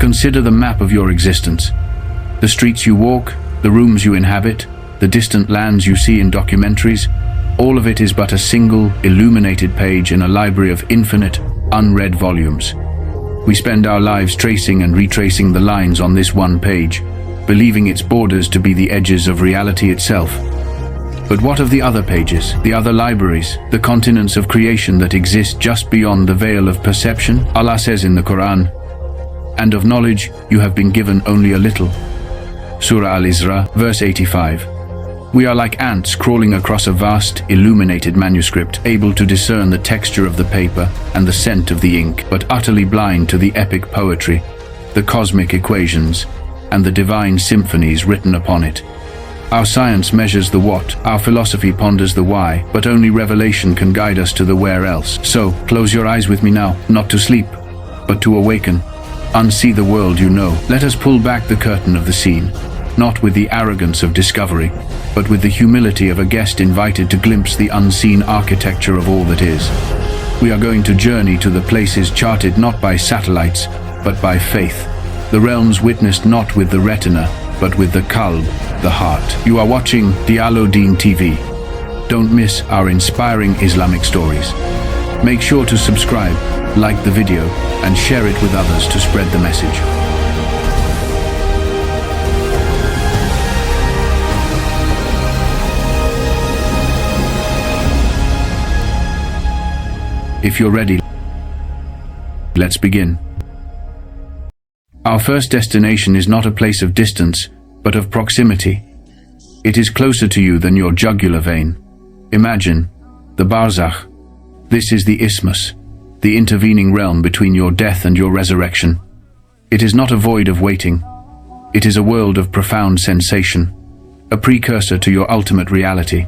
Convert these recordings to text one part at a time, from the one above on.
Consider the map of your existence. The streets you walk, the rooms you inhabit, the distant lands you see in documentaries, all of it is but a single, illuminated page in a library of infinite, unread volumes. We spend our lives tracing and retracing the lines on this one page, believing its borders to be the edges of reality itself. But what of the other pages, the other libraries, the continents of creation that exist just beyond the veil of perception? Allah says in the Quran, "And of knowledge you have been given only a little." Surah Al-Isra, verse 85. We are like ants crawling across a vast, illuminated manuscript, able to discern the texture of the paper and the scent of the ink, but utterly blind to the epic poetry, the cosmic equations, and the divine symphonies written upon it. Our science measures the what, our philosophy ponders the why, but only revelation can guide us to the where else. So, close your eyes with me now, not to sleep, but to awaken. Unsee the world you know. Let us pull back the curtain of the scene, not with the arrogance of discovery, but with the humility of a guest invited to glimpse the unseen architecture of all that is. We are going to journey to the places charted not by satellites, but by faith, the realms witnessed not with the retina, but with the qalb, the heart. You are watching Dialodine TV. Don't miss our inspiring Islamic stories. Make sure to subscribe, like the video, and share it with others to spread the message. If you're ready, let's begin. Our first destination is not a place of distance, but of proximity. It is closer to you than your jugular vein. Imagine the Barzakh. This is the isthmus, the intervening realm between your death and your resurrection. It is not a void of waiting. It is a world of profound sensation, a precursor to your ultimate reality.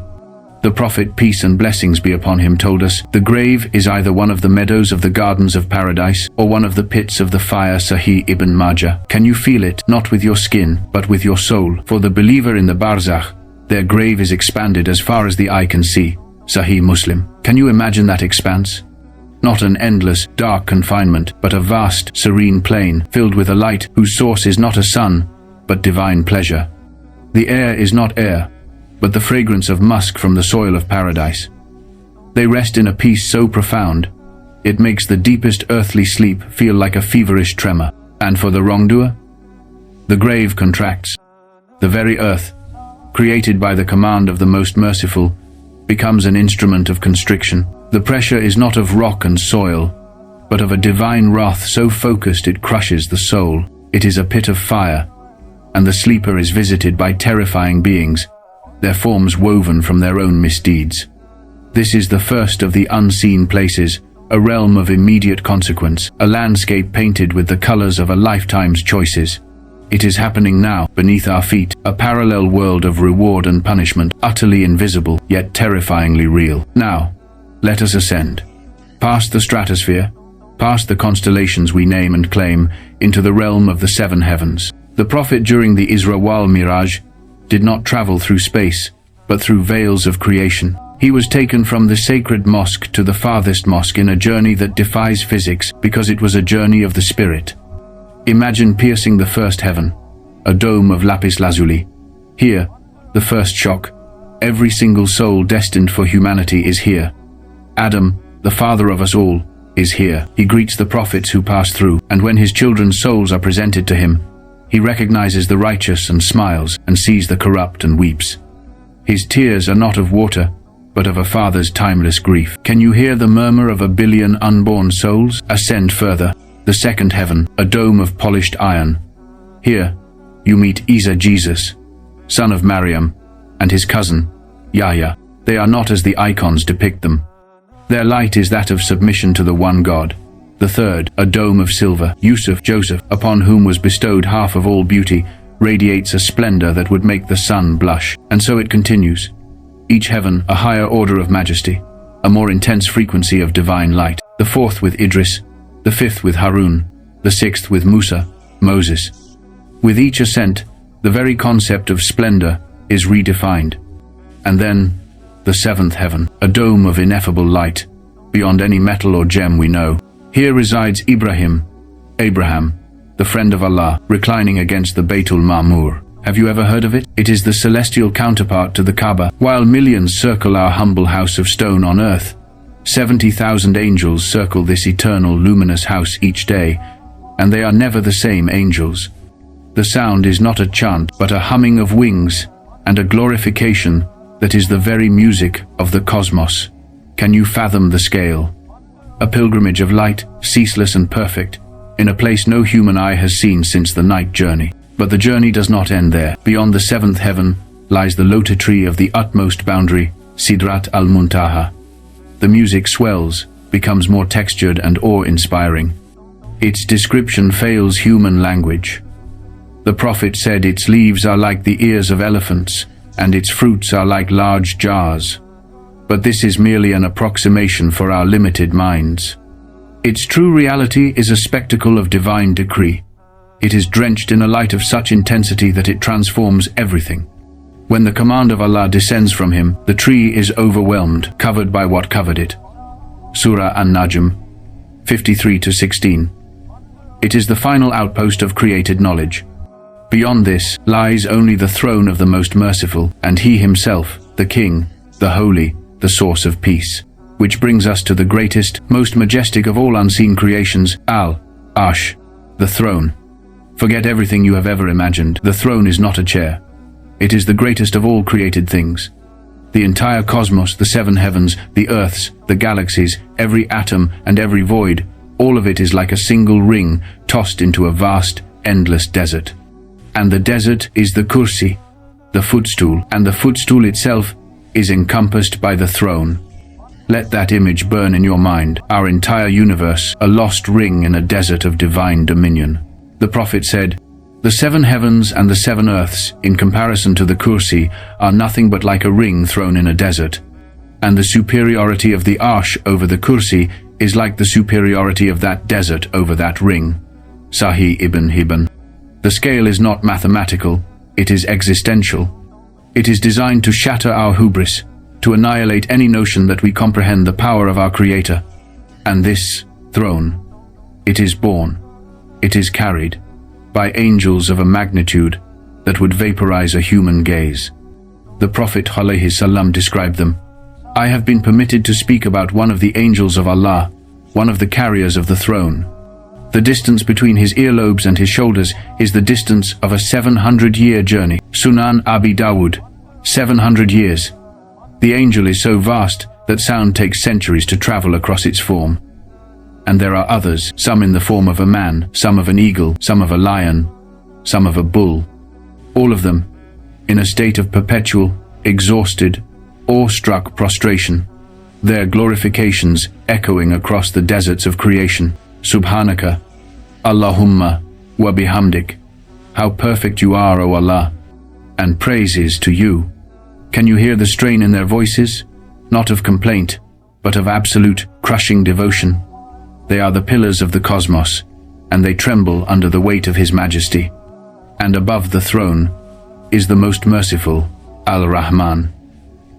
The Prophet, peace and blessings be upon him, told us, the grave is either one of the meadows of the gardens of paradise or one of the pits of the fire. Sahih Ibn Majah. Can you feel it, not with your skin, but with your soul? For the believer in the Barzakh, their grave is expanded as far as the eye can see. Sahih Muslim. Can you imagine that expanse? Not an endless, dark confinement, but a vast, serene plain filled with a light whose source is not a sun, but divine pleasure. The air is not air, but the fragrance of musk from the soil of paradise. They rest in a peace so profound, it makes the deepest earthly sleep feel like a feverish tremor. And for the wrongdoer, the grave contracts. The very earth, created by the command of the Most Merciful, becomes an instrument of constriction. The pressure is not of rock and soil, but of a divine wrath so focused it crushes the soul. It is a pit of fire, and the sleeper is visited by terrifying beings, their forms woven from their own misdeeds. This is the first of the unseen places, a realm of immediate consequence, a landscape painted with the colors of a lifetime's choices. It is happening now, beneath our feet, a parallel world of reward and punishment, utterly invisible, yet terrifyingly real. Now, let us ascend, past the stratosphere, past the constellations we name and claim, into the realm of the seven heavens. The Prophet during the Isra and Mi'raj did not travel through space, but through veils of creation. He was taken from the sacred mosque to the farthest mosque in a journey that defies physics because it was a journey of the spirit. Imagine piercing the first heaven, a dome of lapis lazuli. Here, the first shock. Every single soul destined for humanity is here. Adam, the father of us all, is here. He greets the prophets who pass through, and when his children's souls are presented to him, he recognizes the righteous and smiles, and sees the corrupt and weeps. His tears are not of water, but of a father's timeless grief. Can you hear the murmur of a billion unborn souls? Ascend further, the second heaven, a dome of polished iron. Here, you meet Isa Jesus, son of Maryam, and his cousin, Yahya. They are not as the icons depict them. Their light is that of submission to the one God. The third, a dome of silver, Yusuf, Joseph, upon whom was bestowed half of all beauty, radiates a splendor that would make the sun blush. And so it continues. Each heaven, a higher order of majesty, a more intense frequency of divine light. The fourth with Idris, the fifth with Harun, the sixth with Musa, Moses. With each ascent, the very concept of splendor is redefined. And then, the seventh heaven, a dome of ineffable light, beyond any metal or gem we know. Here resides Abraham, the friend of Allah, reclining against the Baitul-Ma'mur. Have you ever heard of it? It is the celestial counterpart to the Kaaba. While millions circle our humble house of stone on earth, 70,000 angels circle this eternal luminous house each day, and they are never the same angels. The sound is not a chant, but a humming of wings and a glorification that is the very music of the cosmos. Can you fathom the scale? A pilgrimage of light, ceaseless and perfect, in a place no human eye has seen since the night journey. But the journey does not end there. Beyond the seventh heaven lies the lotus tree of the utmost boundary, Sidrat al-Muntaha. The music swells, becomes more textured and awe-inspiring. Its description fails human language. The Prophet said its leaves are like the ears of elephants, and its fruits are like large jars. But this is merely an approximation for our limited minds. Its true reality is a spectacle of divine decree. It is drenched in a light of such intensity that it transforms everything. When the command of Allah descends from him, the tree is overwhelmed, covered by what covered it. Surah An-Najm 53-16. It is the final outpost of created knowledge. Beyond this lies only the throne of the Most Merciful, and He Himself, the King, the Holy, the source of peace. Which brings us to the greatest, most majestic of all unseen creations, Al-Arsh, the throne. Forget everything you have ever imagined. The throne is not a chair. It is the greatest of all created things. The entire cosmos, the seven heavens, the earths, the galaxies, every atom and every void, all of it is like a single ring tossed into a vast, endless desert. And the desert is the kursi, the footstool, and the footstool itself is encompassed by the throne. Let that image burn in your mind, our entire universe, a lost ring in a desert of divine dominion. The Prophet said, "The seven heavens and the seven earths, in comparison to the kursi, are nothing but like a ring thrown in a desert. And the superiority of the arsh over the kursi is like the superiority of that desert over that ring." Sahih Ibn Hibban. The scale is not mathematical, it is existential. It is designed to shatter our hubris, to annihilate any notion that we comprehend the power of our Creator. And this throne, it is borne, it is carried by angels of a magnitude that would vaporize a human gaze. The Prophet ﷺ described them. "I have been permitted to speak about one of the angels of Allah, one of the carriers of the throne. The distance between his earlobes and his shoulders is the distance of a 700-year journey." Sunan Abi Dawud, 700 years. The angel is so vast that sound takes centuries to travel across its form. And there are others, some in the form of a man, some of an eagle, some of a lion, some of a bull. All of them in a state of perpetual, exhausted, awe-struck prostration, their glorifications echoing across the deserts of creation. Subhanaka, Allahumma wa bihamdik. How perfect you are, O Allah, and praise is to you. Can you hear the strain in their voices? Not of complaint, but of absolute, crushing devotion. They are the pillars of the cosmos, and they tremble under the weight of His Majesty. And above the throne is the Most Merciful, Al-Rahman.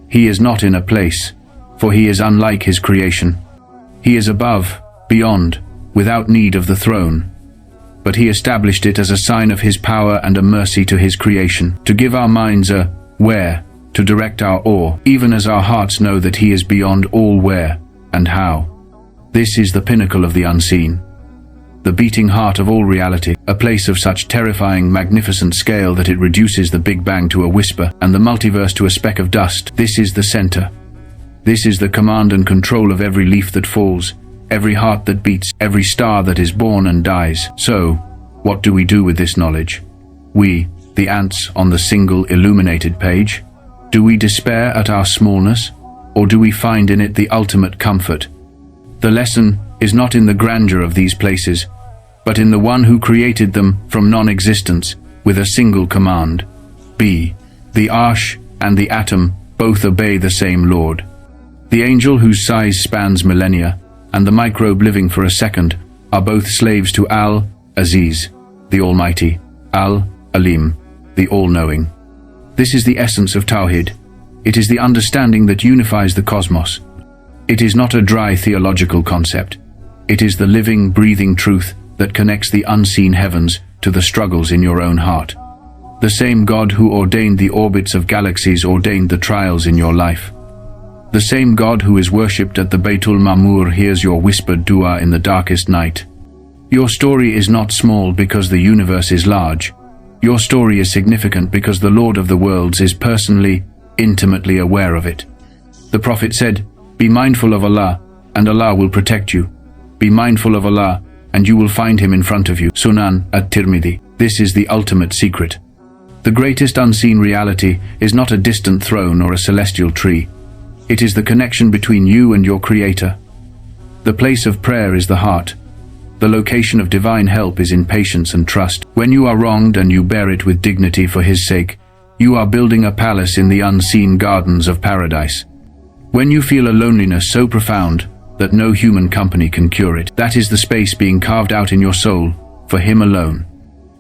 He is not in a place, for He is unlike His creation. He is above, beyond, without need of the throne. But He established it as a sign of His power and a mercy to His creation, to give our minds a where, to direct our awe, even as our hearts know that He is beyond all where and how. This is the pinnacle of the unseen, the beating heart of all reality, a place of such terrifying, magnificent scale that it reduces the Big Bang to a whisper and the multiverse to a speck of dust. This is the center. This is the command and control of every leaf that falls, every heart that beats, every star that is born and dies. So, what do we do with this knowledge? We, the ants on the single illuminated page? Do we despair at our smallness, or do we find in it the ultimate comfort? The lesson is not in the grandeur of these places, but in the one who created them from non-existence with a single command. Be. The arsh and the atom both obey the same Lord. The angel whose size spans millennia and the microbe living for a second are both slaves to Al-Aziz, the Almighty, Al-Alim, the All-Knowing. This is the essence of Tawhid. It is the understanding that unifies the cosmos. It is not a dry theological concept. It is the living, breathing truth that connects the unseen heavens to the struggles in your own heart. The same God who ordained the orbits of galaxies ordained the trials in your life. The same God who is worshipped at the Baitul-Ma'mur hears your whispered dua in the darkest night. Your story is not small because the universe is large. Your story is significant because the Lord of the worlds is personally, intimately aware of it. The Prophet said, "Be mindful of Allah, and Allah will protect you. Be mindful of Allah, and you will find Him in front of you." Sunan at-Tirmidhi. This is the ultimate secret. The greatest unseen reality is not a distant throne or a celestial tree. It is the connection between you and your Creator. The place of prayer is the heart. The location of divine help is in patience and trust. When you are wronged and you bear it with dignity for His sake, you are building a palace in the unseen gardens of paradise. When you feel a loneliness so profound that no human company can cure it, that is the space being carved out in your soul for Him alone.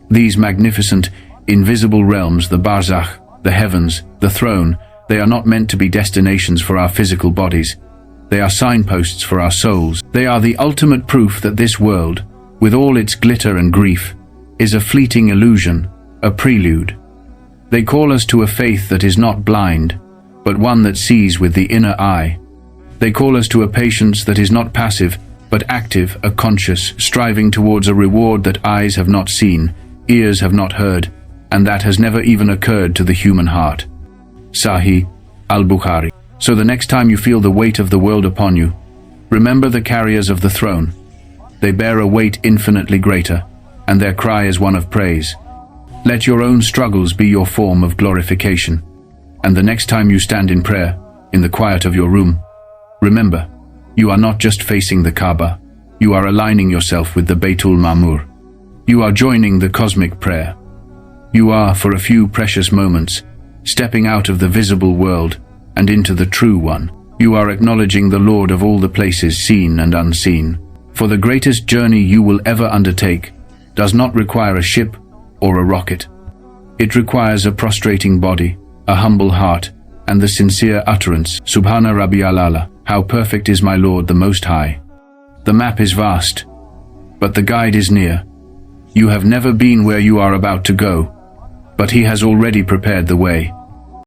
These magnificent, invisible realms, the Barzakh, the heavens, the throne, they are not meant to be destinations for our physical bodies. They are signposts for our souls. They are the ultimate proof that this world, with all its glitter and grief, is a fleeting illusion, a prelude. They call us to a faith that is not blind, but one that sees with the inner eye. They call us to a patience that is not passive, but active, a conscious, striving towards a reward that eyes have not seen, ears have not heard, and that has never even occurred to the human heart. Sahih al-Bukhari. So the next time you feel the weight of the world upon you, remember the carriers of the throne. They bear a weight infinitely greater, and their cry is one of praise. Let your own struggles be your form of glorification. And the next time you stand in prayer, in the quiet of your room, remember, you are not just facing the Kaaba, you are aligning yourself with the Baitul-Ma'mur. You are joining the cosmic prayer. You are, for a few precious moments, stepping out of the visible world and into the true one. You are acknowledging the Lord of all the places seen and unseen. For the greatest journey you will ever undertake does not require a ship or a rocket. It requires a prostrating body, a humble heart, and the sincere utterance, Subhana Rabbiyal A'la, how perfect is my Lord the Most High. The map is vast, but the guide is near. You have never been where you are about to go, but He has already prepared the way.